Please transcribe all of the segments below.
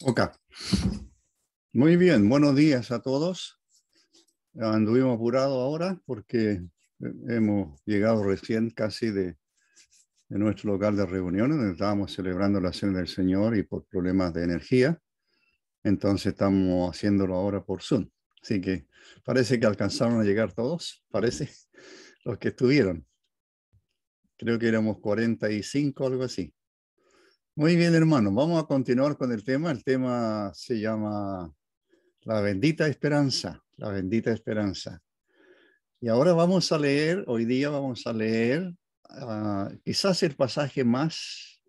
Ok, muy bien, buenos días a todos. Anduvimos apurados ahora porque hemos llegado recién casi de nuestro local de reuniones, donde estábamos celebrando la Cena del Señor y por problemas de energía, entonces estamos haciéndolo ahora por Zoom. Así que parece que alcanzaron a llegar todos, parece, los que estuvieron. Creo que éramos 45, algo así. Muy bien, hermanos, vamos a continuar con el tema. El tema se llama La bendita esperanza, la bendita esperanza. Y ahora vamos a leer, hoy día vamos a leer quizás el pasaje más,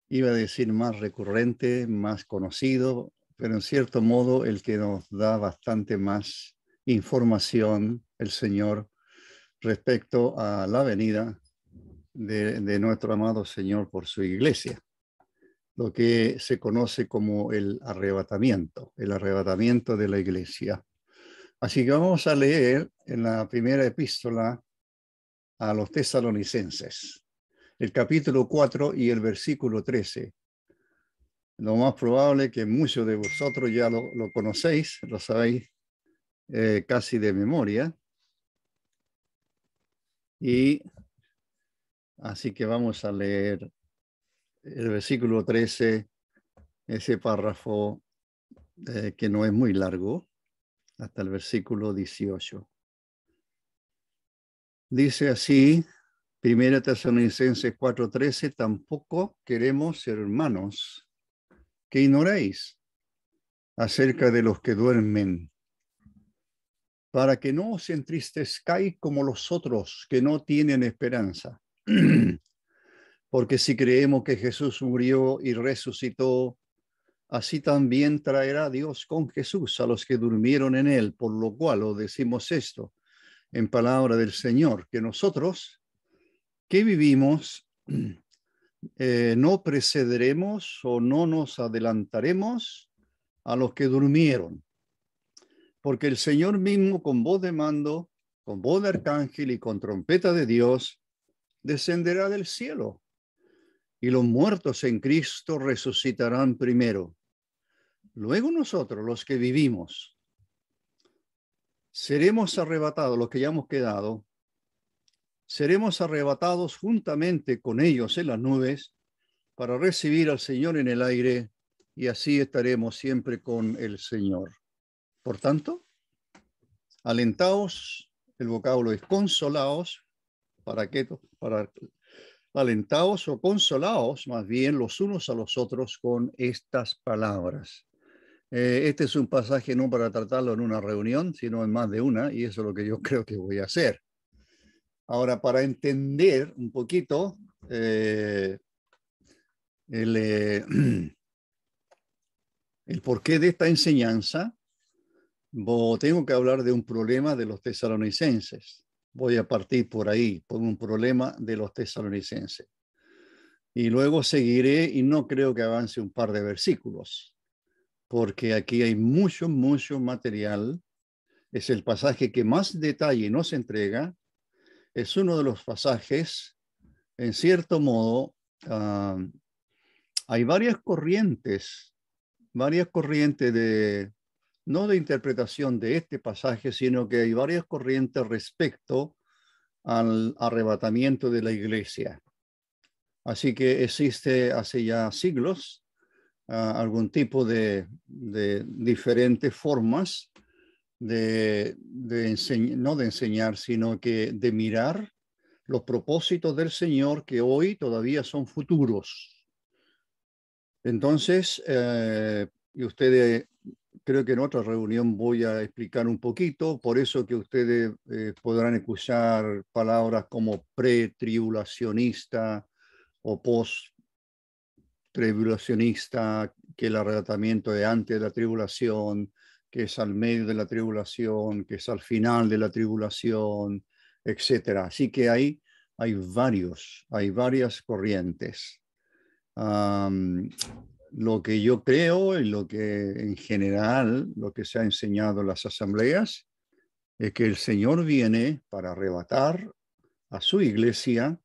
iba a decir más recurrente, más conocido, pero en cierto modo el que nos da bastante más información el Señor respecto a la venida de nuestro amado Señor por su iglesia, lo que se conoce como el arrebatamiento de la iglesia. Así que vamos a leer en la primera epístola a los tesalonicenses, el capítulo 4 y el versículo 13. Lo más probable es que muchos de vosotros ya lo conocéis, lo sabéis casi de memoria. Y así que vamos a leer el versículo 13, ese párrafo que no es muy largo, hasta el versículo 18. Dice así, 1 Tesalonicenses 4:13, tampoco queremos, hermanos, que ignoréis acerca de los que duermen, para que no os entristezcáis como los otros que no tienen esperanza. Porque si creemos que Jesús murió y resucitó, así también traerá Dios con Jesús a los que durmieron en él, por lo cual os decimos esto en palabra del Señor, que nosotros que vivimos no precederemos o no nos adelantaremos a los que durmieron, porque el Señor mismo con voz de mando, con voz de arcángel y con trompeta de Dios, descenderá del cielo, y los muertos en Cristo resucitarán primero. Luego nosotros, los que vivimos, seremos arrebatados, los que ya hemos quedado, seremos arrebatados juntamente con ellos en las nubes para recibir al Señor en el aire, y así estaremos siempre con el Señor. Por tanto, alentaos, el vocablo es consolaos, ¿para qué? Para alentaos o consolaos más bien los unos a los otros con estas palabras. Este es un pasaje no para tratarlo en una reunión, sino en más de una, y eso es lo que yo creo que voy a hacer. Ahora, para entender un poquito el porqué de esta enseñanza, tengo que hablar de un problema de los tesalonicenses. Voy a partir por ahí, por un problema de los tesalonicenses. Y luego seguiré, y no creo que avance un par de versículos, porque aquí hay mucho material. Es el pasaje que más detalle nos entrega. Es uno de los pasajes, en cierto modo, hay varias corrientes no de interpretación de este pasaje, sino que hay varias corrientes respecto al arrebatamiento de la iglesia. Así que existe hace ya siglos algún tipo de diferentes formas no de enseñar, sino que de mirar los propósitos del Señor que hoy todavía son futuros. Entonces, y ustedes, creo que en otra reunión voy a explicar un poquito, por eso que ustedes podrán escuchar palabras como pretribulacionista o post-tribulacionista, que el arrebatamiento es antes de la tribulación, que es al medio de la tribulación, que es al final de la tribulación, etcétera. Así que hay varias corrientes. Lo que yo creo y lo que en general, lo que se ha enseñado en las asambleas, es que el Señor viene para arrebatar a su iglesia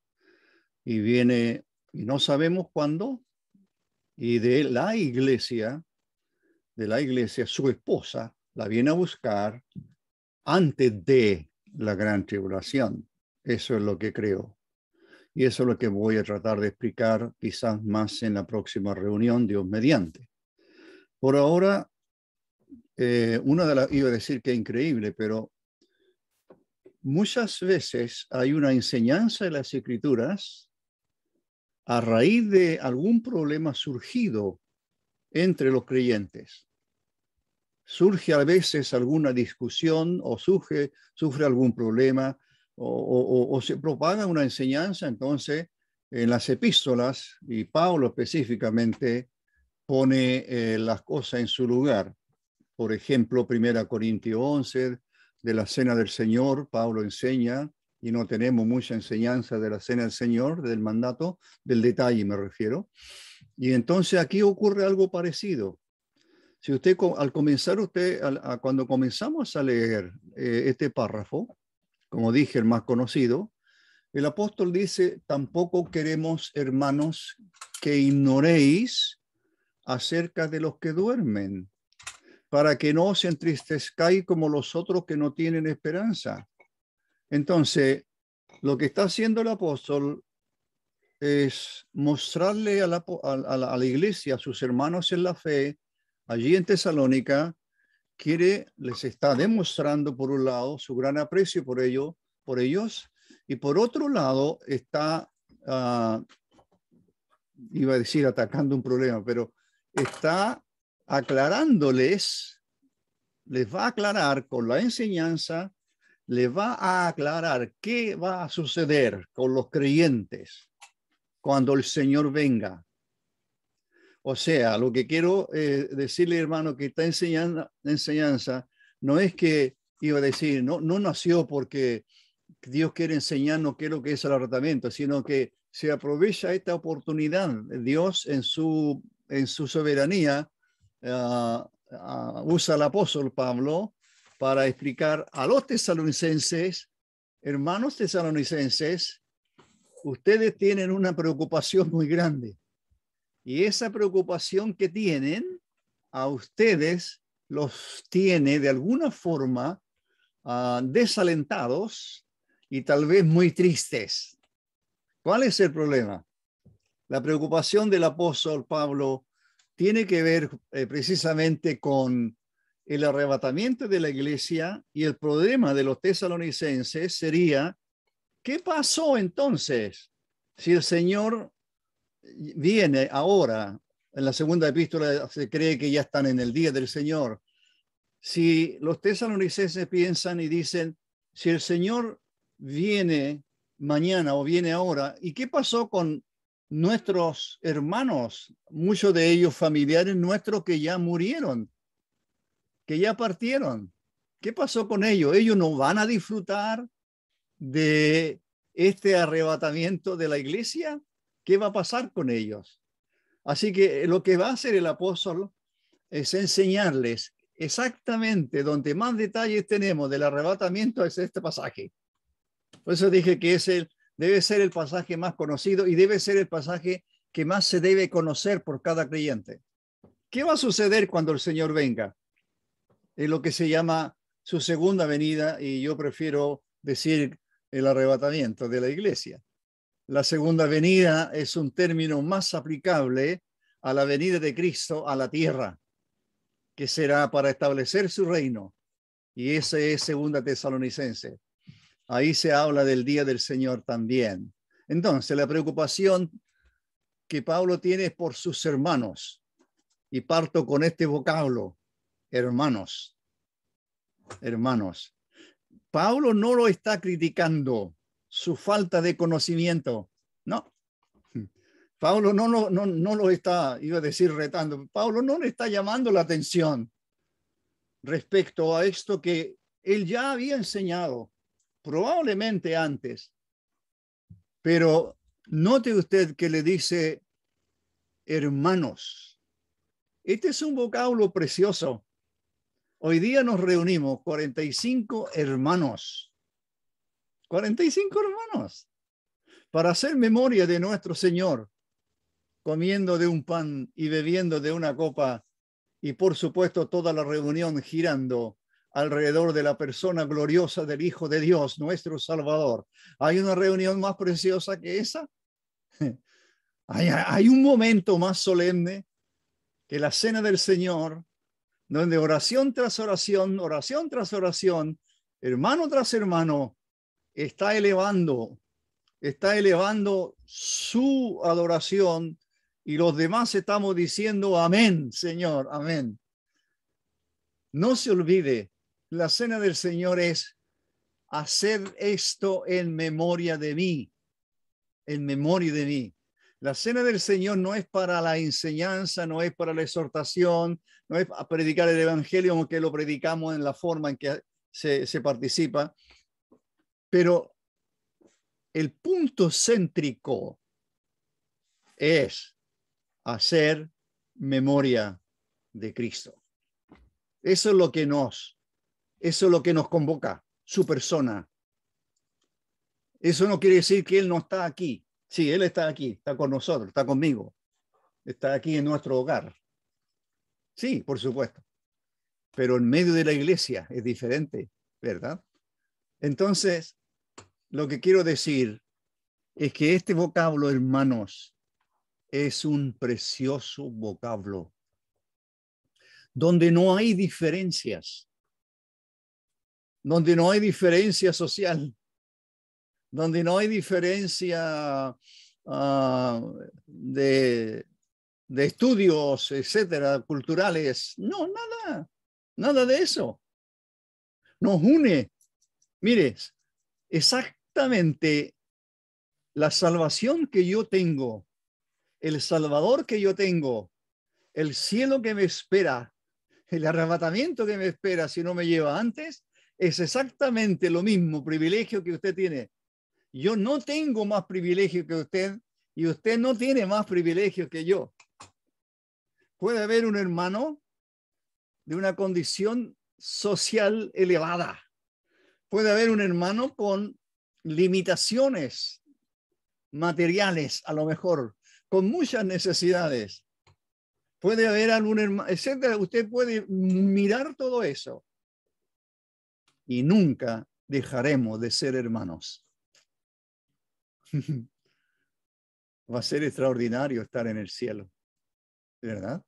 y viene, y no sabemos cuándo, y de la iglesia, su esposa, la viene a buscar antes de la gran tribulación. Eso es lo que creo. Y eso es lo que voy a tratar de explicar quizás más en la próxima reunión, Dios mediante. Por ahora, iba a decir que es increíble, pero muchas veces hay una enseñanza de las Escrituras a raíz de algún problema surgido entre los creyentes. Surge a veces alguna discusión o sufre algún problema o se propaga una enseñanza. Entonces, en las epístolas, y Pablo específicamente pone las cosas en su lugar. Por ejemplo, 1 Corintios 11, de la Cena del Señor, Pablo enseña, y no tenemos mucha enseñanza de la Cena del Señor, del mandato, del detalle me refiero. Y entonces aquí ocurre algo parecido. Si usted, cuando comenzamos a leer este párrafo, como dije, el más conocido, el apóstol dice: tampoco queremos, hermanos, que ignoréis acerca de los que duermen, para que no os entristezcáis como los otros que no tienen esperanza. Entonces, lo que está haciendo el apóstol es mostrarle a la iglesia, a sus hermanos en la fe, allí en Tesalónica, les está demostrando, por un lado, su gran aprecio por ellos, y por otro lado, está, iba a decir atacando un problema, pero está aclarándoles, les va a aclarar con la enseñanza, les va a aclarar qué va a suceder con los creyentes cuando el Señor venga. O sea, lo que quiero decirle, hermano, que esta enseñanza no es que, iba a decir, no nació porque Dios quiere enseñarnos qué es lo que es el arrebatamiento, sino que se aprovecha esta oportunidad. Dios en su soberanía usa al apóstol Pablo para explicar a los tesalonicenses: hermanos tesalonicenses, ustedes tienen una preocupación muy grande. Y esa preocupación que tienen, a ustedes los tiene de alguna forma desalentados y tal vez muy tristes. ¿Cuál es el problema? La preocupación del apóstol Pablo tiene que ver precisamente con el arrebatamiento de la iglesia, y el problema de los tesalonicenses sería: ¿qué pasó entonces si el Señor viene ahora? En la segunda epístola se cree que ya están en el día del Señor. Si los tesalonicenses piensan y dicen: si el Señor viene mañana o viene ahora, ¿y qué pasó con nuestros hermanos? Muchos de ellos familiares nuestros que ya murieron, que ya partieron. ¿Qué pasó con ellos? ¿Ellos no van a disfrutar de este arrebatamiento de la iglesia? ¿Qué va a pasar con ellos? Así que lo que va a hacer el apóstol es enseñarles exactamente donde más detalles tenemos del arrebatamiento, es este pasaje. Por eso dije que debe ser el pasaje más conocido y debe ser el pasaje que más se debe conocer por cada creyente. ¿Qué va a suceder cuando el Señor venga? Es lo que se llama su segunda venida, y yo prefiero decir el arrebatamiento de la iglesia. La segunda venida es un término más aplicable a la venida de Cristo a la tierra, que será para establecer su reino. Y ese es Segunda Tesalonicense. Ahí se habla del día del Señor también. Entonces, la preocupación que Pablo tiene es por sus hermanos. Y parto con este vocablo: hermanos. Hermanos. Pablo no lo está criticando su falta de conocimiento. No. Pablo no lo está, iba a decir, retando. Pablo no le está llamando la atención respecto a esto que él ya había enseñado, probablemente antes. Pero note usted que le dice hermanos. Este es un vocablo precioso. Hoy día nos reunimos 45 hermanos. 45 hermanos para hacer memoria de nuestro Señor. comiendo de un pan y bebiendo de una copa, y por supuesto toda la reunión girando alrededor de la persona gloriosa del Hijo de Dios, nuestro Salvador. ¿Hay una reunión más preciosa que esa? ¿Hay un momento más solemne que la cena del Señor, donde oración tras oración, hermano tras hermano, está elevando su adoración y los demás estamos diciendo amén, Señor, amén? No se olvide, la cena del Señor es hacer esto en memoria de mí, en memoria de mí. La cena del Señor no es para la enseñanza, no es para la exhortación, no es para predicar el evangelio, aunque lo predicamos en la forma en que se participa, pero el punto céntrico es hacer memoria de Cristo. Eso es lo que nos convoca, su persona. Eso no quiere decir que Él no está aquí. Sí, Él está aquí, está con nosotros, está conmigo, está aquí en nuestro hogar. Sí, por supuesto. Pero en medio de la iglesia es diferente, ¿verdad? Entonces, lo que quiero decir es que este vocablo, hermanos, es un precioso vocablo donde no hay diferencias, donde no hay diferencia social, donde no hay diferencia de estudios, etcétera, culturales. No, nada de eso. Nos une. Mire, exactamente la salvación que yo tengo, el Salvador que yo tengo, el cielo que me espera, el arrebatamiento que me espera si no me lleva antes, es exactamente lo mismo privilegio que usted tiene. Yo no tengo más privilegio que usted y usted no tiene más privilegio que yo. Puede haber un hermano de una condición social elevada. Puede haber un hermano con limitaciones materiales, a lo mejor, con muchas necesidades. Puede haber algún hermano, etcétera. Usted puede mirar todo eso y nunca dejaremos de ser hermanos. Va a ser extraordinario estar en el cielo, ¿verdad?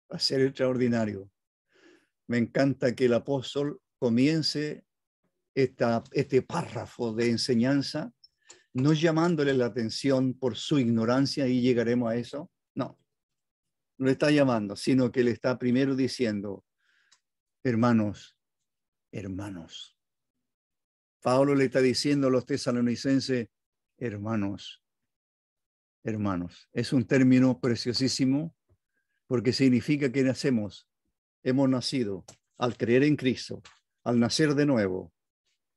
Va a ser extraordinario. Me encanta que el apóstol comience este párrafo de enseñanza, no llamándole la atención por su ignorancia, y llegaremos a eso. No, no le está llamando, sino que le está primero diciendo, hermanos, hermanos. Pablo le está diciendo a los tesalonicenses, hermanos, hermanos. Es un término preciosísimo porque significa que hemos nacido al creer en Cristo, al nacer de nuevo,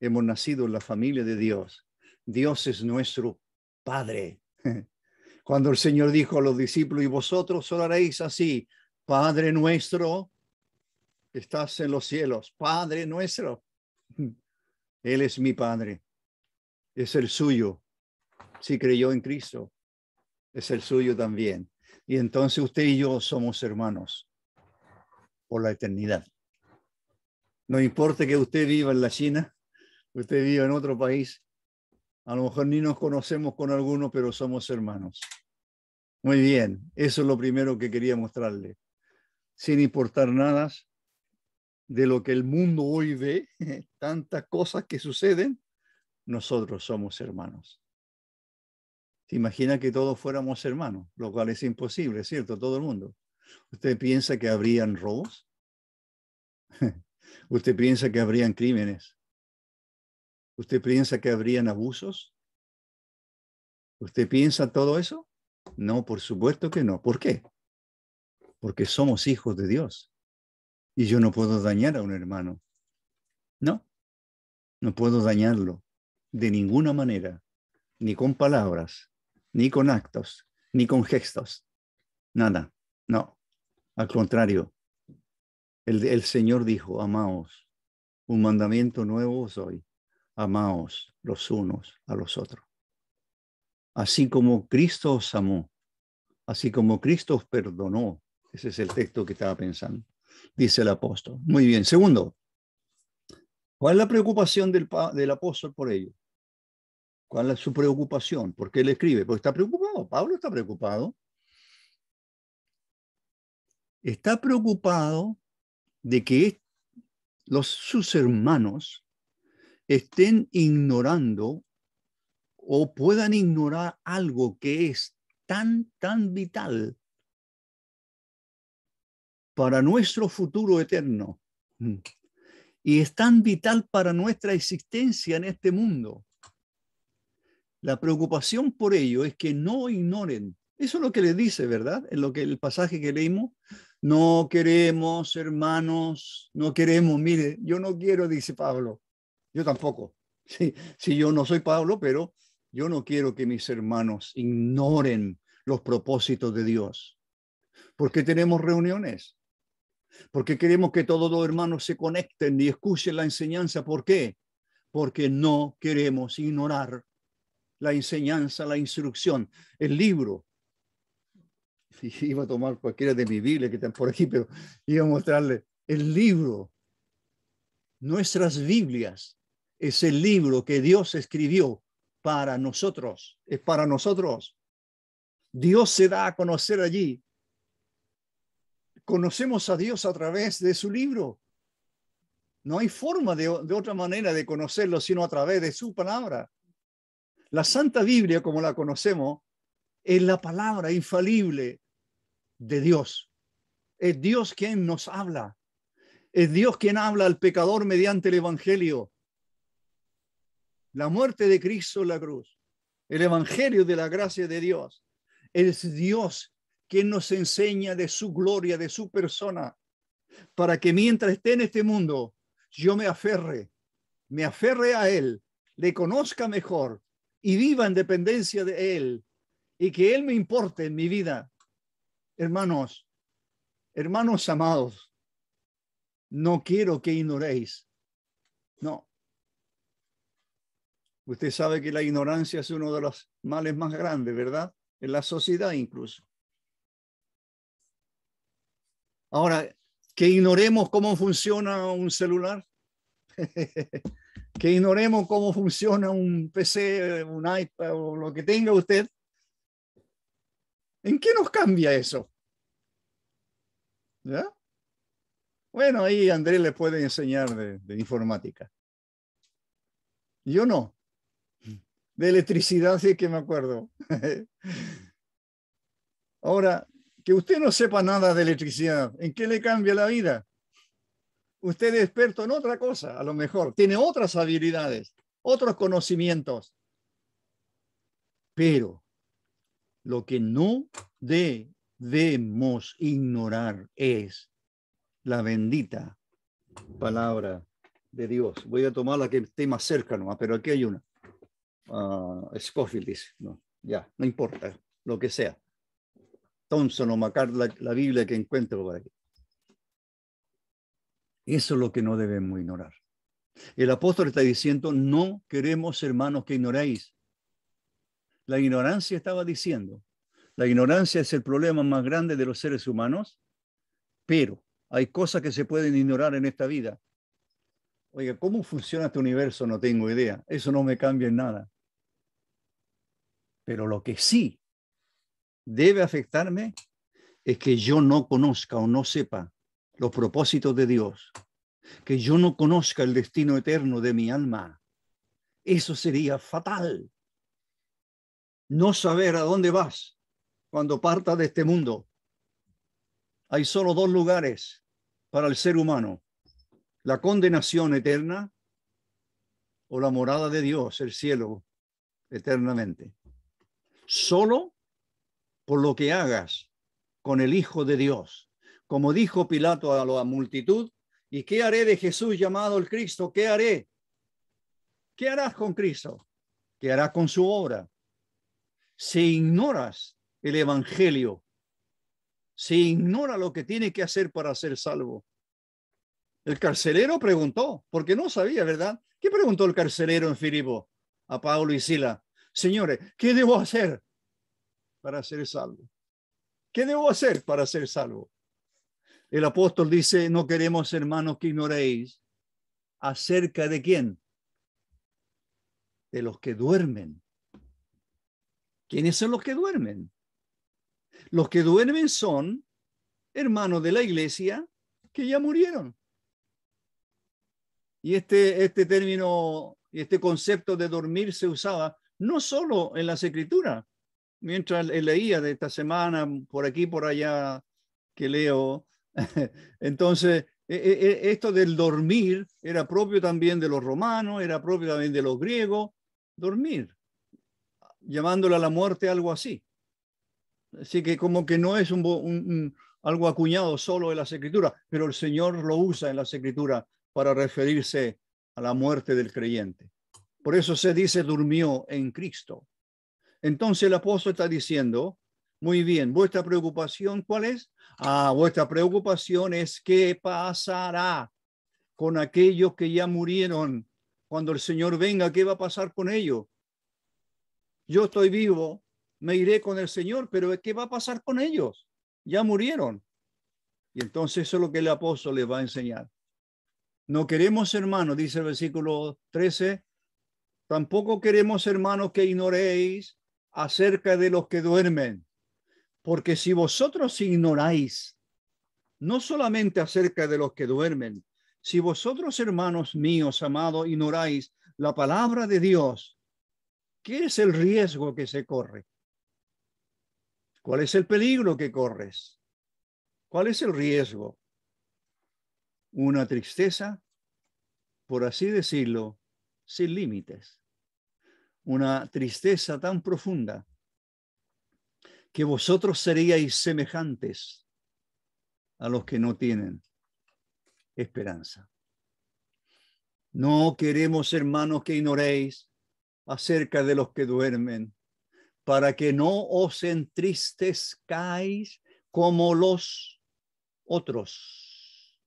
hemos nacido en la familia de Dios. Dios es nuestro Padre. Cuando el Señor dijo a los discípulos, y vosotros oraréis así, Padre nuestro que estás en los cielos, Padre nuestro. Él es mi Padre, es el suyo. Si creyó en Cristo, es el suyo también. Y entonces usted y yo somos hermanos por la eternidad. No importa que usted viva en la China, usted viva en otro país, a lo mejor ni nos conocemos con alguno, pero somos hermanos. Muy bien, eso es lo primero que quería mostrarle. Sin importar nada de lo que el mundo hoy ve, tantas cosas que suceden, nosotros somos hermanos. ¿Se imagina que todos fuéramos hermanos? Lo cual es imposible, ¿cierto? Todo el mundo. ¿Usted piensa que habrían robos? ¿Usted piensa que habrían crímenes? ¿Usted piensa que habrían abusos? ¿Usted piensa todo eso? No, por supuesto que no. ¿Por qué? Porque somos hijos de Dios. Y yo no puedo dañar a un hermano. No puedo dañarlo de ninguna manera, ni con palabras, ni con actos, ni con gestos. Nada, no. Al contrario, el Señor dijo, amaos, un mandamiento nuevo os doy, amaos los unos a los otros. Así como Cristo os amó, así como Cristo os perdonó. Ese es el texto que estaba pensando, dice el apóstol. Muy bien. Segundo, ¿cuál es la preocupación del apóstol por ello? ¿Cuál es su preocupación? ¿Por qué él escribe? Porque está preocupado. Pablo está preocupado. Está preocupado de que sus hermanos estén ignorando o puedan ignorar algo que es tan vital para nuestro futuro eterno y es tan vital para nuestra existencia en este mundo. La preocupación por ello es que no ignoren. Eso es lo que le dice, ¿verdad? En lo que el pasaje que leímos. No queremos, hermanos, no queremos. Mire, yo no quiero, dice Pablo. Yo tampoco. Sí, yo no soy Pablo, pero yo no quiero que mis hermanos ignoren los propósitos de Dios. ¿Por qué tenemos reuniones? Porque queremos que todos los hermanos se conecten y escuchen la enseñanza. ¿Por qué? Porque no queremos ignorar la enseñanza, la instrucción, el libro. Iba a tomar cualquiera de mi Biblia que están por aquí, pero iba a mostrarle el libro. Nuestras Biblias es el libro que Dios escribió para nosotros, es para nosotros. Dios se da a conocer allí. Conocemos a Dios a través de su libro. No hay forma de otra manera de conocerlo sino a través de su palabra. La Santa Biblia, como la conocemos, es la palabra infalible de Dios. Es Dios quien nos habla. Es Dios quien habla al pecador mediante el Evangelio. La muerte de Cristo en la cruz. El Evangelio de la gracia de Dios. Es Dios quien nos enseña de su gloria, de su persona, para que mientras esté en este mundo, yo me aferre a Él, le conozca mejor y viva en dependencia de Él y que Él me importe en mi vida. Hermanos amados, no quiero que ignoréis. No. Usted sabe que la ignorancia es uno de los males más grandes, ¿verdad? En la sociedad incluso. Ahora, que ignoremos cómo funciona un celular, que ignoremos cómo funciona un PC, un iPad o lo que tenga usted. ¿En qué nos cambia eso? ¿Ya? Bueno, ahí Andrés le puede enseñar de informática. Yo no. De electricidad sí que me acuerdo. Ahora, que usted no sepa nada de electricidad, ¿en qué le cambia la vida? Usted es experto en otra cosa, a lo mejor. Tiene otras habilidades, otros conocimientos. Pero lo que no debemos ignorar es la bendita palabra de Dios. Voy a tomar la que esté más cerca nomás, pero aquí hay una. Scofield dice, no, ya, no importa, lo que sea. Thompson o MacArthur, la Biblia que encuentro por aquí. Eso es lo que no debemos ignorar. El apóstol está diciendo, no queremos, hermanos, que ignoréis. La ignorancia estaba diciendo, la ignorancia es el problema más grande de los seres humanos, pero hay cosas que se pueden ignorar en esta vida. Oiga, ¿cómo funciona este universo? No tengo idea. Eso no me cambia en nada. Pero lo que sí debe afectarme es que yo no conozca o no sepa los propósitos de Dios, que yo no conozca el destino eterno de mi alma. Eso sería fatal. No saber a dónde vas cuando partas de este mundo. Hay solo dos lugares para el ser humano: la condenación eterna o la morada de Dios, el cielo, eternamente. Solo por lo que hagas con el Hijo de Dios. Como dijo Pilato a la multitud, ¿y qué haré de Jesús llamado el Cristo? ¿Qué haré? ¿Qué harás con Cristo? ¿Qué harás con su obra? Si ignoras el Evangelio, si ignora lo que tiene que hacer para ser salvo. El carcelero preguntó, porque no sabía, ¿verdad? ¿Qué preguntó el carcelero en Filipo a Pablo y Sila? Señores, ¿qué debo hacer para ser salvo? ¿Qué debo hacer para ser salvo? El apóstol dice, no queremos, hermanos, que ignoréis acerca de quién. De los que duermen. ¿Quiénes son los que duermen? Los que duermen son hermanos de la iglesia que ya murieron. Y este término, este concepto de dormir se usaba no solo en las escrituras. Mientras leía de esta semana, por aquí, por allá, que leo, entonces, esto del dormir era propio también de los romanos, era propio también de los griegos, dormir, llamándole a la muerte algo así. Así que como que no es algo acuñado solo en las escrituras, pero el Señor lo usa en las escrituras para referirse a la muerte del creyente. Por eso se dice durmió en Cristo. Entonces el apóstol está diciendo, muy bien, ¿vuestra preocupación cuál es? Vuestra preocupación es qué pasará con aquellos que ya murieron. Cuando el Señor venga, ¿qué va a pasar con ellos? Yo estoy vivo, me iré con el Señor, pero ¿qué va a pasar con ellos? Ya murieron. Y entonces eso es lo que el apóstol les va a enseñar. No queremos, hermanos, dice el versículo 13, tampoco queremos, hermanos, que ignoréis acerca de los que duermen, porque si vosotros ignoráis, no solamente acerca de los que duermen, si vosotros, hermanos míos, amados, ignoráis la palabra de Dios, ¿qué es el riesgo que se corre? ¿Cuál es el peligro que corres? ¿Cuál es el riesgo? Una tristeza, por así decirlo, sin límites. Una tristeza tan profunda que vosotros seríais semejantes a los que no tienen esperanza. No queremos, hermanos, que ignoréis acerca de los que duermen, para que no os entristezcáis como los otros.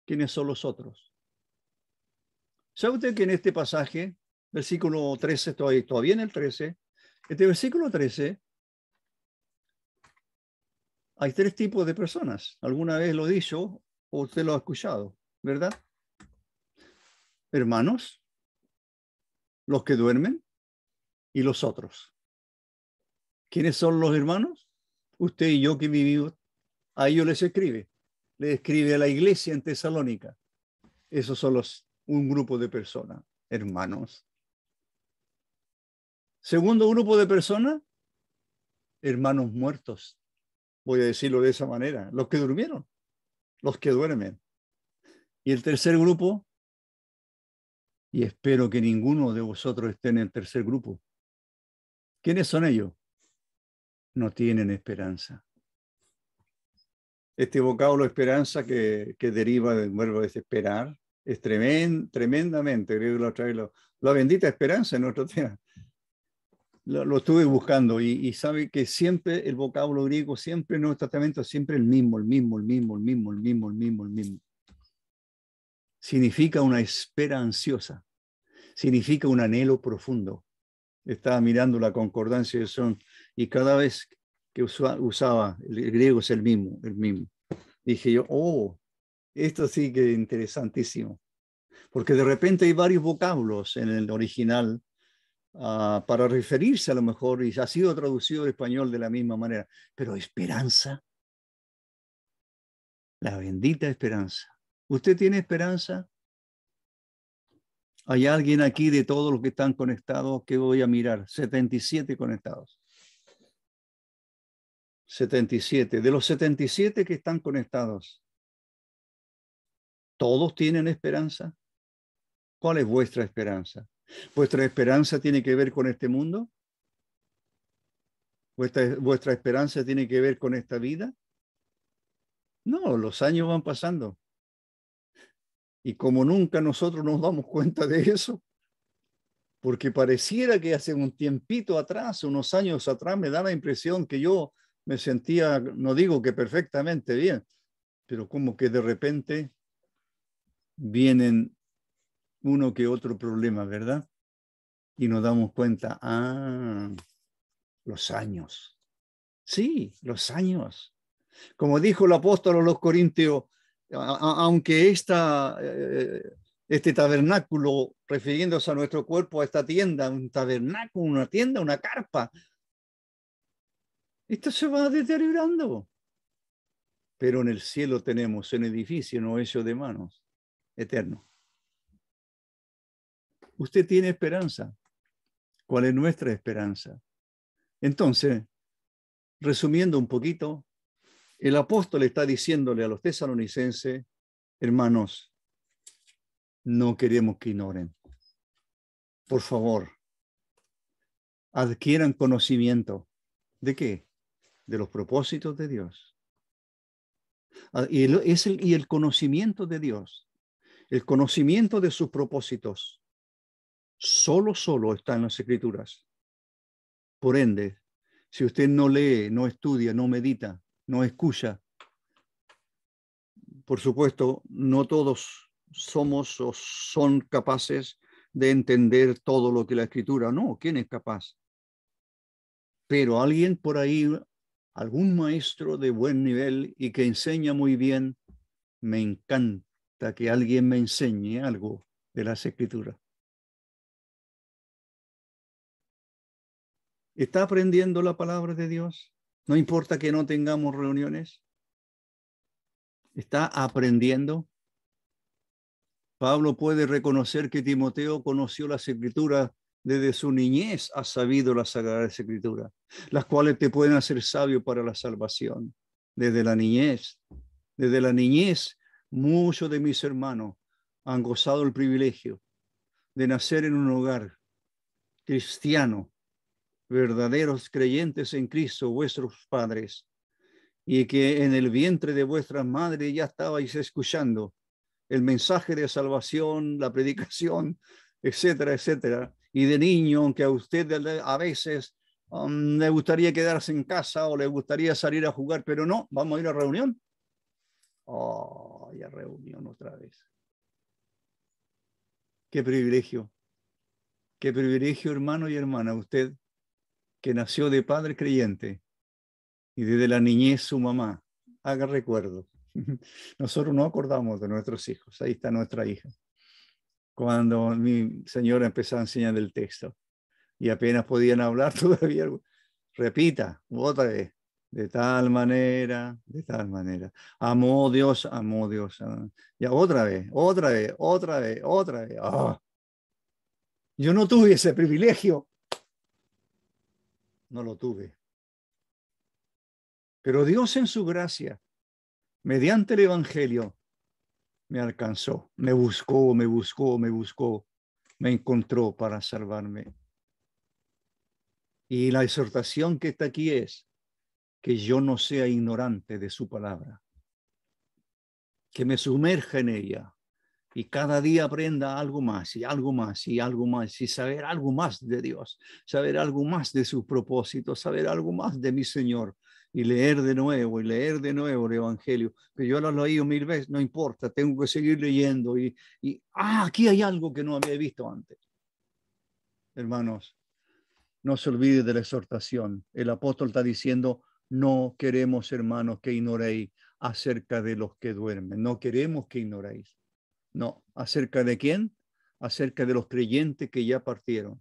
¿Quiénes son los otros? ¿Sabe usted que en este pasaje, versículo 13, todavía en el 13, este versículo 13, hay tres tipos de personas? Alguna vez lo he dicho o usted lo ha escuchado, ¿verdad? Hermanos, los que duermen y los otros. ¿Quiénes son los hermanos? Usted y yo que vivimos, a ellos les escribe a la iglesia en Tesalónica. Esos son un grupo de personas, hermanos. Segundo grupo de personas, hermanos muertos. Voy a decirlo de esa manera, los que durmieron, los que duermen. Y el tercer grupo, y espero que ninguno de vosotros esté en el tercer grupo. ¿Quiénes son ellos? No tienen esperanza. Este vocablo esperanza que deriva del verbo desesperar es tremendamente, creo que otra vez la bendita esperanza en nuestro tema. Lo estuve buscando y sabe que siempre el vocablo griego, siempre en Nuevo Testamento, siempre el mismo. Significa una espera ansiosa, significa un anhelo profundo. Estaba mirando la concordancia de Son y cada vez que usaba el griego es el mismo. Dije yo, esto sí que es interesantísimo, porque de repente hay varios vocablos en el original para referirse a lo mejor, y ha sido traducido al español de la misma manera, pero esperanza, la bendita esperanza. ¿Usted tiene esperanza? ¿Hay alguien aquí de todos los que están conectados que voy a mirar? 77 conectados. 77. De los 77 que están conectados, ¿todos tienen esperanza? ¿Cuál es vuestra esperanza? ¿Vuestra esperanza tiene que ver con este mundo? ¿Vuestra esperanza tiene que ver con esta vida? No, los años van pasando. Y como nunca nosotros nos damos cuenta de eso, porque pareciera que hace un tiempito atrás, unos años atrás, me da la impresión que yo me sentía, no digo que perfectamente bien, pero como que de repente vienen uno que otro problema, ¿verdad? Y nos damos cuenta, los años. Sí, los años. Como dijo el apóstol a los Corintios, aunque este tabernáculo, refiriéndose a nuestro cuerpo, a esta tienda, un tabernáculo, una tienda, una carpa, esto se va deteriorando. Pero en el cielo tenemos un edificio no hecho de manos, eterno. Usted tiene esperanza. ¿Cuál es nuestra esperanza? Entonces, resumiendo un poquito, el apóstol está diciéndole a los tesalonicenses, hermanos, no queremos que ignoren. Por favor, adquieran conocimiento. ¿De qué? De los propósitos de Dios. Y el conocimiento de Dios, el conocimiento de sus propósitos, solo está en las Escrituras. Por ende, si usted no lee, no estudia, no medita, no escucha, por supuesto, no todos somos o son capaces de entender todo lo que la Escritura, no, ¿quién es capaz? Pero alguien por ahí, algún maestro de buen nivel y que enseña muy bien, me encanta que alguien me enseñe algo de las Escrituras. ¿Está aprendiendo la palabra de Dios? No importa que no tengamos reuniones. ¿Está aprendiendo? Pablo puede reconocer que Timoteo conoció las Escrituras desde su niñez, ha sabido las Sagradas Escrituras, las cuales te pueden hacer sabio para la salvación. Desde la niñez, muchos de mis hermanos han gozado el privilegio de nacer en un hogar cristiano, verdaderos creyentes en Cristo, vuestros padres, y que en el vientre de vuestras madres ya estabais escuchando el mensaje de salvación, la predicación, etcétera, etcétera. Y de niño, aunque a usted a veces le gustaría quedarse en casa o le gustaría salir a jugar, pero no, vamos a ir a reunión. Oh, a reunión otra vez. Qué privilegio, hermano y hermana, usted que nació de padre creyente y desde la niñez su mamá, haga recuerdo. Nosotros no acordamos de nuestros hijos, ahí está nuestra hija. Cuando mi señora empezó a enseñar el texto y apenas podían hablar todavía, repita otra vez, de tal manera, amó Dios, ya otra vez. Oh, yo no tuve ese privilegio, no lo tuve. Pero Dios en su gracia, mediante el Evangelio, me alcanzó, me buscó, me encontró para salvarme. Y la exhortación que está aquí es que yo no sea ignorante de su palabra, que me sumerja en ella y cada día aprenda algo más y algo más y algo más y saber algo más de Dios, saber algo más de sus propósitos, saber algo más de mi Señor y leer de nuevo el Evangelio, que yo lo he leído 1000 veces, no importa, tengo que seguir leyendo y aquí hay algo que no había visto antes. Hermanos, no se olvide de la exhortación. El apóstol está diciendo, no queremos, hermanos, que ignoréis acerca de los que duermen. No queremos que ignoréis. No, ¿acerca de quién? Acerca de los creyentes que ya partieron.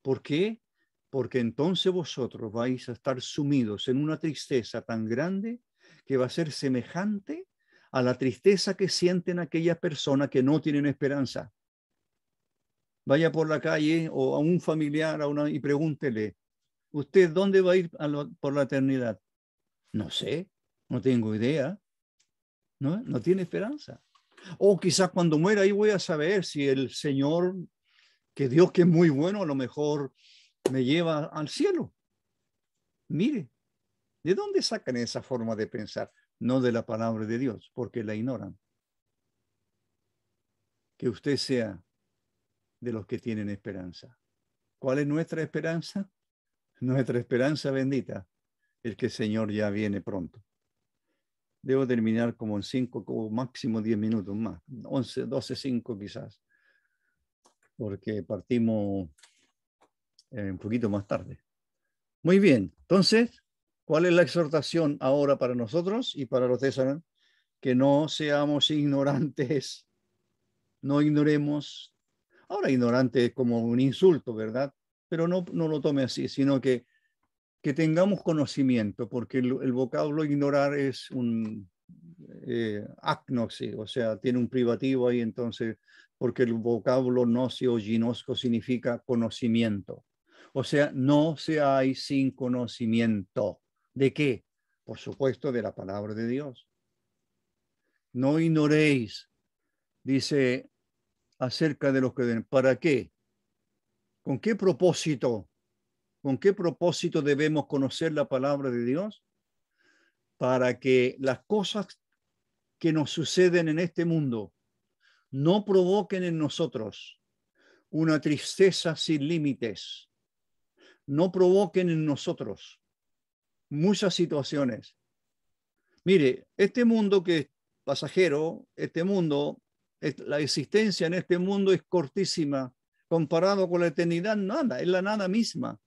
¿Por qué? Porque entonces vosotros vais a estar sumidos en una tristeza tan grande que va a ser semejante a la tristeza que sienten aquellas personas que no tienen esperanza. Vaya por la calle o a un familiar y pregúntele, ¿usted dónde va a ir por la eternidad? No sé, no tengo idea. No tiene esperanza. O quizás cuando muera ahí voy a saber si el Señor, que Dios que es muy bueno, a lo mejor me lleva al cielo. Mire, ¿de dónde sacan esa forma de pensar? No de la palabra de Dios, porque la ignoran. Que usted sea de los que tienen esperanza. ¿Cuál es nuestra esperanza? Nuestra esperanza bendita es que el Señor ya viene pronto. Debo terminar como en 5, como máximo 10 minutos más, 11, 12, 5 quizás, porque partimos un poquito más tarde. Muy bien, entonces, ¿Cuál es la exhortación ahora para nosotros y para los tesalonicenses? Que no seamos ignorantes, no ignoremos. Ahora ignorante es como un insulto, ¿verdad? Pero no lo tome así, sino que tengamos conocimiento, porque el vocablo ignorar es un agnoxi, o sea, tiene un privativo ahí, entonces, porque el vocablo gnosi o ginosco significa conocimiento. O sea, no seáis sin conocimiento. ¿De qué? Por supuesto, de la palabra de Dios. No ignoréis, dice, acerca de los que ven. ¿Para qué? ¿Con qué propósito? ¿Con qué propósito debemos conocer la palabra de Dios? Para que las cosas que nos suceden en este mundo no provoquen en nosotros una tristeza sin límites, no provoquen en nosotros muchas situaciones. Mire, este mundo que es pasajero, este mundo, la existencia en este mundo es cortísima, comparado con la eternidad, nada, es la nada misma.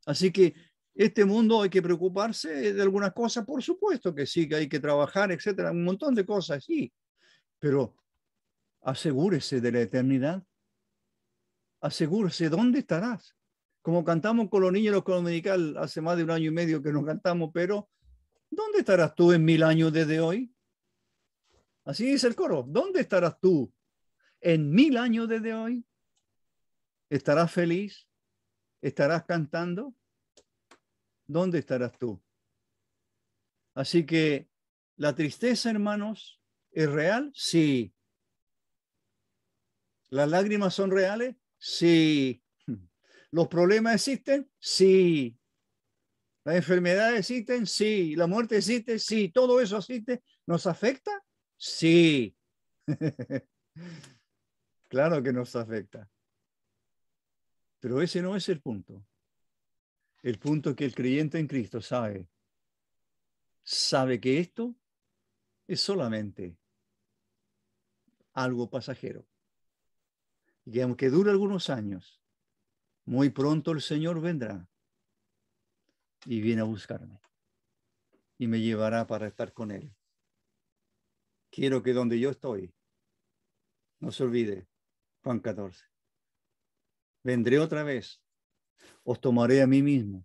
Así que este mundo hay que preocuparse de algunas cosas, por supuesto que sí, que hay que trabajar, etcétera, un montón de cosas, sí, pero asegúrese de la eternidad, asegúrese dónde estarás. Como cantamos con los niños de los coros dominical hace más de 1 año y medio que nos cantamos, pero ¿dónde estarás tú en 1000 años desde hoy? Así dice el coro, ¿dónde estarás tú en 1000 años desde hoy? ¿Estarás feliz? ¿Estarás cantando? ¿Dónde estarás tú? Así que la tristeza, hermanos, ¿es real? Sí. ¿Las lágrimas son reales? Sí. ¿Los problemas existen? Sí. ¿Las enfermedades existen? Sí. ¿La muerte existe? Sí. ¿Todo eso existe? ¿Nos afecta? Sí. Claro que nos afecta. Pero ese no es el punto. El punto es que el creyente en Cristo sabe que esto es solamente algo pasajero. Y que aunque dure algunos años, muy pronto el Señor vendrá y viene a buscarme y me llevará para estar con Él. Quiero que donde yo estoy, no se olvide, Juan 14, vendré otra vez, os tomaré a mí mismo,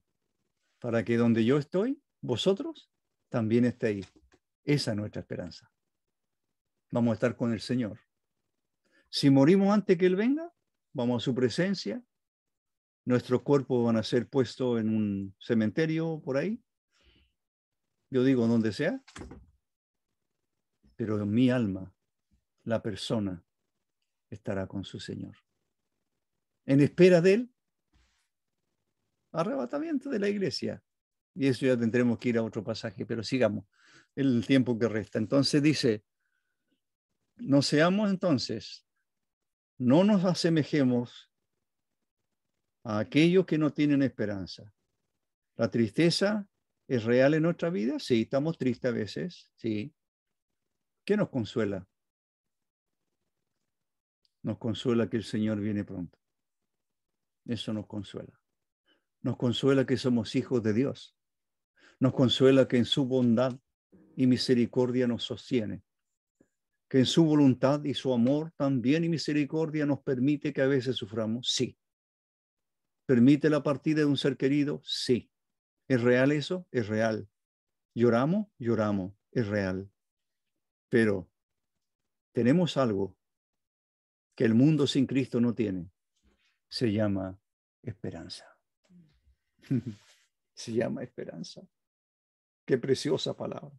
para que donde yo estoy, vosotros también estéis. Esa es nuestra esperanza. Vamos a estar con el Señor. Si morimos antes que Él venga, vamos a su presencia. Nuestros cuerpos van a ser puestos en un cementerio por ahí. Yo digo donde sea. Pero en mi alma, la persona estará con su Señor. En espera de Él, arrebatamiento de la iglesia. Y eso ya tendremos que ir a otro pasaje, pero sigamos el tiempo que resta. Entonces dice, no seamos entonces, no nos asemejemos a aquellos que no tienen esperanza. La tristeza es real en nuestra vida, sí, estamos tristes a veces, sí. ¿Qué nos consuela? Nos consuela que el Señor viene pronto. Eso nos consuela. Nos consuela que somos hijos de Dios. Nos consuela que en su bondad y misericordia nos sostiene. Que en su voluntad y su amor también y misericordia nos permite que a veces suframos, sí. ¿Permite la partida de un ser querido? Sí. ¿Es real eso? Es real. ¿Lloramos? Lloramos. Es real. Pero tenemos algo que el mundo sin Cristo no tiene. Se llama esperanza. Se llama esperanza. Qué preciosa palabra.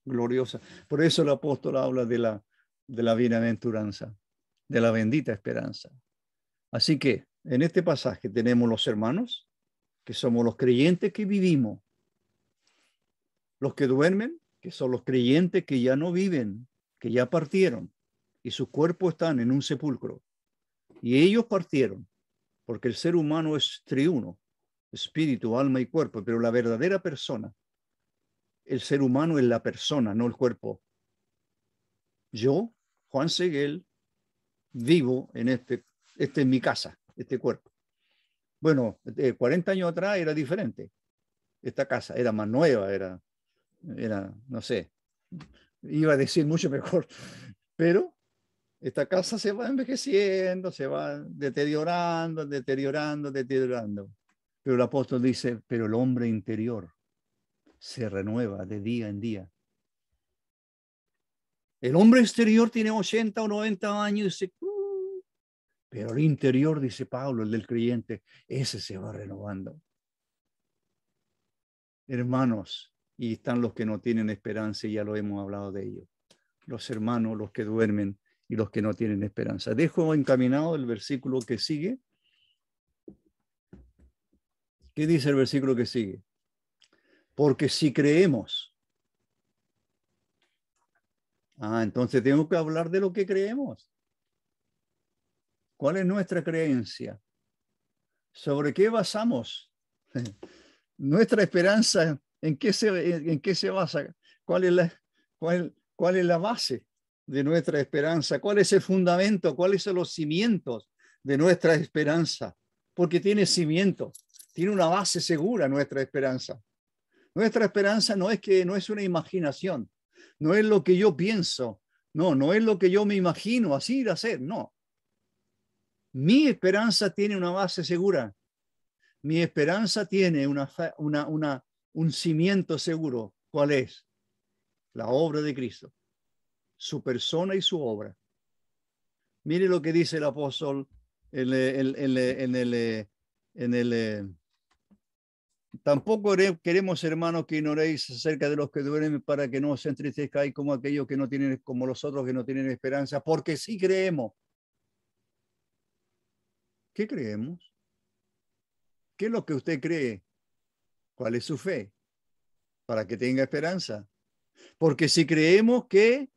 Gloriosa. Por eso el apóstol habla de la bienaventuranza, de la bendita esperanza. Así que en este pasaje tenemos los hermanos, que somos los creyentes que vivimos, los que duermen, que son los creyentes que ya no viven, que ya partieron, y sus cuerpos están en un sepulcro. Y ellos partieron, porque el ser humano es triuno, espíritu, alma y cuerpo, pero la verdadera persona, el ser humano es la persona, no el cuerpo. Yo, Juan Seguel, vivo en este es mi casa, este cuerpo. Bueno, 40 años atrás era diferente. esta casa era más nueva, no sé, iba a decir mucho mejor, pero esta casa se va envejeciendo, se va deteriorando, deteriorando, deteriorando. Pero el apóstol dice, pero el hombre interior se renueva de día en día. El hombre exterior tiene 80 o 90 años y dice, pero el interior, dice Pablo, el del creyente, ese se va renovando. Hermanos, y están los que no tienen esperanza, y ya lo hemos hablado de ellos. Los hermanos, los que duermen y los que no tienen esperanza. Dejo encaminado el versículo que sigue. ¿Qué dice el versículo que sigue? Porque si creemos. Entonces tengo que hablar de lo que creemos. ¿Cuál es nuestra creencia? ¿Sobre qué basamos nuestra esperanza? ¿En qué se basa? ¿Cuál es la base de nuestra esperanza? ¿Cuál es el fundamento? ¿Cuáles son los cimientos de nuestra esperanza? Porque tiene cimientos, tiene una base segura nuestra esperanza. Nuestra esperanza no es una imaginación, no es lo que yo pienso, no es lo que yo me imagino así ir a hacer, no. Mi esperanza tiene una base segura. Mi esperanza tiene un cimiento seguro. ¿Cuál es? La obra de Cristo, su persona y su obra. Mire lo que dice el apóstol tampoco queremos, hermanos, que ignoréis acerca de los que duermen para que no os entristezcáis como aquellos que no tienen, como los otros que no tienen esperanza, porque sí creemos. ¿Qué creemos? ¿Qué es lo que usted cree? ¿Cuál es su fe? Para que tenga esperanza. Porque si creemos que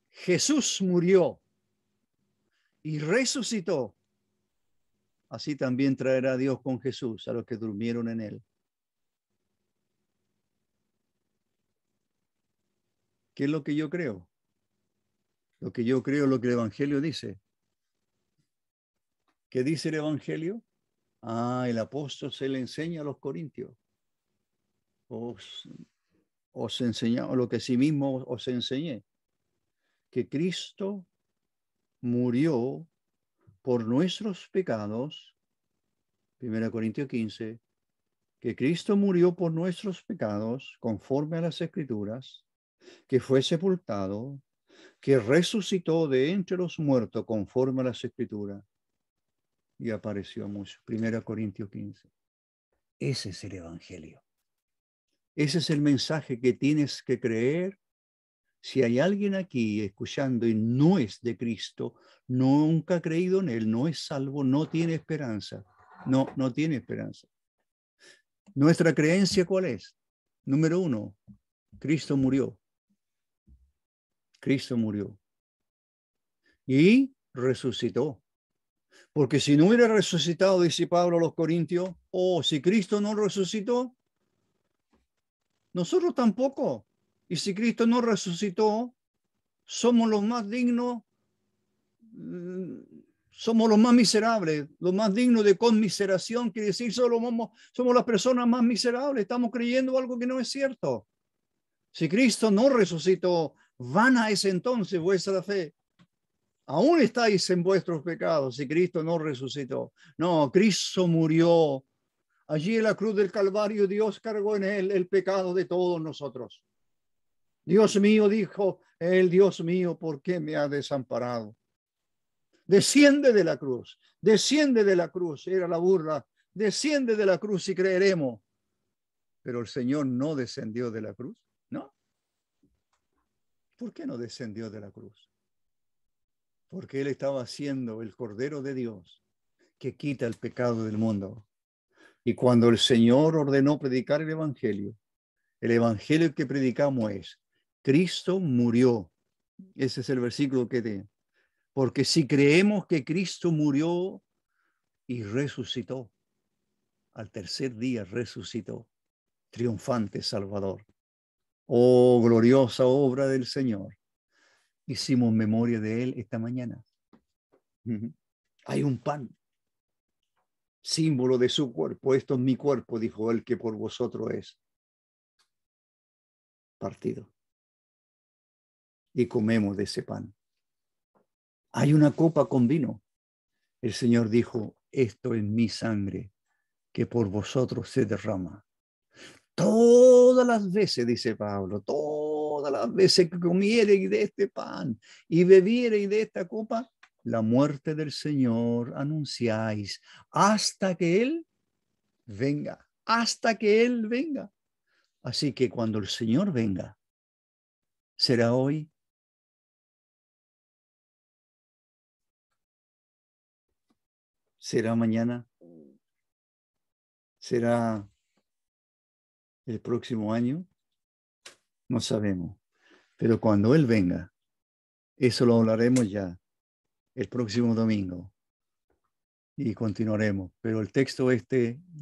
Jesús murió y resucitó, así también traerá Dios con Jesús a los que durmieron en él. ¿Qué es lo que yo creo? Lo que yo creo, lo que el Evangelio dice. ¿Qué dice el Evangelio? El apóstol se le enseña a los corintios. Os enseña lo que sí mismo os enseñé, que Cristo murió por nuestros pecados, 1 Corintios 15, que Cristo murió por nuestros pecados, conforme a las Escrituras, que fue sepultado, que resucitó de entre los muertos, conforme a las Escrituras, y apareció mucho. 1 Corintios 15. Ese es el Evangelio. Ese es el mensaje que tienes que creer. Si hay alguien aquí escuchando y no es de Cristo, nunca ha creído en Él, no es salvo, no tiene esperanza. No tiene esperanza. ¿Nuestra creencia cuál es? Número 1, Cristo murió. Cristo murió. Y resucitó. Porque si no hubiera resucitado, dice Pablo a los Corintios, si Cristo no resucitó, nosotros tampoco. Y si Cristo no resucitó, somos los más dignos, somos los más miserables, los más dignos de conmiseración, quiere decir, somos las personas más miserables, estamos creyendo algo que no es cierto. Si Cristo no resucitó, vana es entonces vuestra fe. Aún estáis en vuestros pecados si Cristo no resucitó. No, Cristo murió. Allí en la cruz del Calvario, Dios cargó en él el pecado de todos nosotros. Dios mío, dijo él, Dios mío, ¿por qué me ha desamparado? Desciende de la cruz, era la burla, desciende de la cruz y creeremos. Pero el Señor no descendió de la cruz, ¿no? ¿Por qué no descendió de la cruz? Porque Él estaba siendo el Cordero de Dios que quita el pecado del mundo. Y cuando el Señor ordenó predicar el Evangelio que predicamos es, Cristo murió. Ese es el versículo que te... Porque si creemos que Cristo murió y resucitó, al tercer día resucitó, triunfante Salvador. Oh, gloriosa obra del Señor. Hicimos memoria de Él esta mañana. Hay un pan. símbolo de su cuerpo. Esto es mi cuerpo, dijo él, que por vosotros es partido. Y comemos de ese pan. Hay una copa con vino. El Señor dijo, esto es mi sangre, que por vosotros se derrama. Todas las veces, dice Pablo, todas las veces que comiereis de este pan y bebiereis de esta copa, la muerte del Señor anunciáis hasta que Él venga, hasta que Él venga. Así que cuando el Señor venga, será hoy, será mañana, será el próximo año, no sabemos. Pero cuando Él venga, eso lo hablaremos ya el próximo domingo y continuaremos. Pero el texto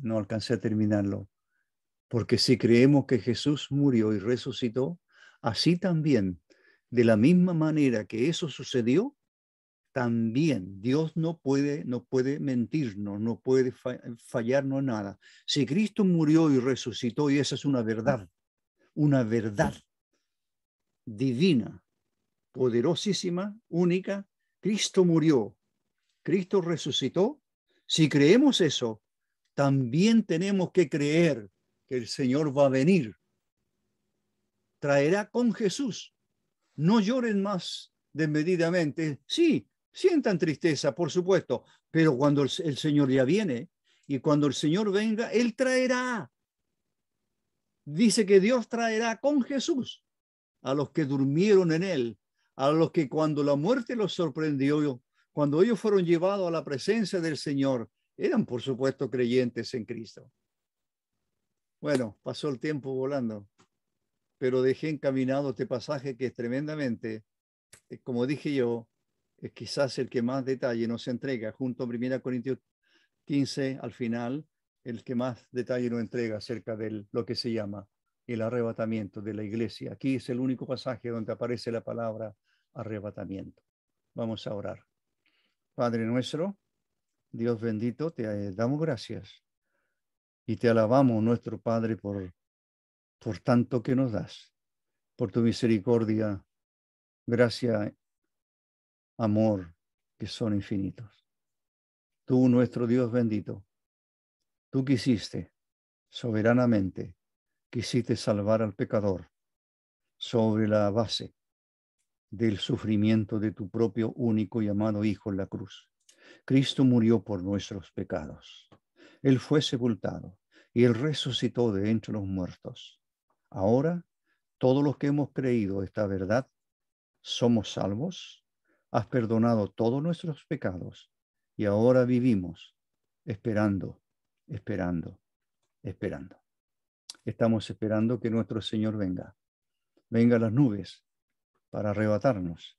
no alcancé a terminarlo, porque si creemos que Jesús murió y resucitó, así también, de la misma manera que eso sucedió, también Dios no puede mentirnos, no puede fallarnos nada. Si Cristo murió y resucitó, y esa es una verdad divina, poderosísima, única, Cristo murió, Cristo resucitó. Si creemos eso, también tenemos que creer que el Señor va a venir. Traerá con Jesús. No lloren más desmedidamente. Sí, sientan tristeza, por supuesto, pero cuando el Señor ya viene y cuando el Señor venga, Él traerá. Dice que Dios traerá con Jesús a los que durmieron en Él, a los que cuando la muerte los sorprendió, cuando ellos fueron llevados a la presencia del Señor, eran por supuesto creyentes en Cristo. Bueno, pasó el tiempo volando, pero dejé encaminado este pasaje que es tremendamente, como dije yo, es quizás el que más detalle nos entrega, junto a 1 Corintios 15 al final, el que más detalle nos entrega acerca de lo que se llama el arrebatamiento de la iglesia. Aquí es el único pasaje donde aparece la palabra arrebatamiento. Vamos a orar. Padre nuestro, Dios bendito, te damos gracias y te alabamos, nuestro Padre, por tanto que nos das, por tu misericordia, gracia, amor, que son infinitos. Tú, nuestro Dios bendito, tú quisiste soberanamente, quisiste salvar al pecador sobre la base del sufrimiento de tu propio único y amado Hijo en la cruz. Cristo murió por nuestros pecados. Él fue sepultado y Él resucitó de entre los muertos. Ahora, todos los que hemos creído esta verdad, somos salvos. Has perdonado todos nuestros pecados y ahora vivimos esperando, esperando, esperando. Estamos esperando que nuestro Señor venga a las nubes para arrebatarnos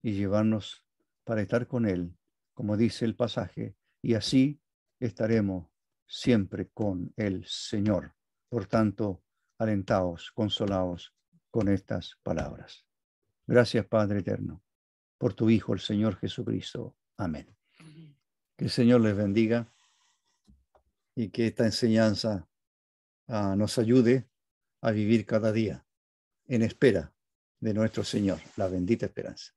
y llevarnos para estar con Él, como dice el pasaje, y así estaremos siempre con el Señor. Por tanto, alentaos, consolaos con estas palabras. Gracias, Padre eterno, por tu Hijo, el Señor Jesucristo. Amén. Que el Señor les bendiga y que esta enseñanza nos ayude a vivir cada día en espera de nuestro Señor, la bendita esperanza.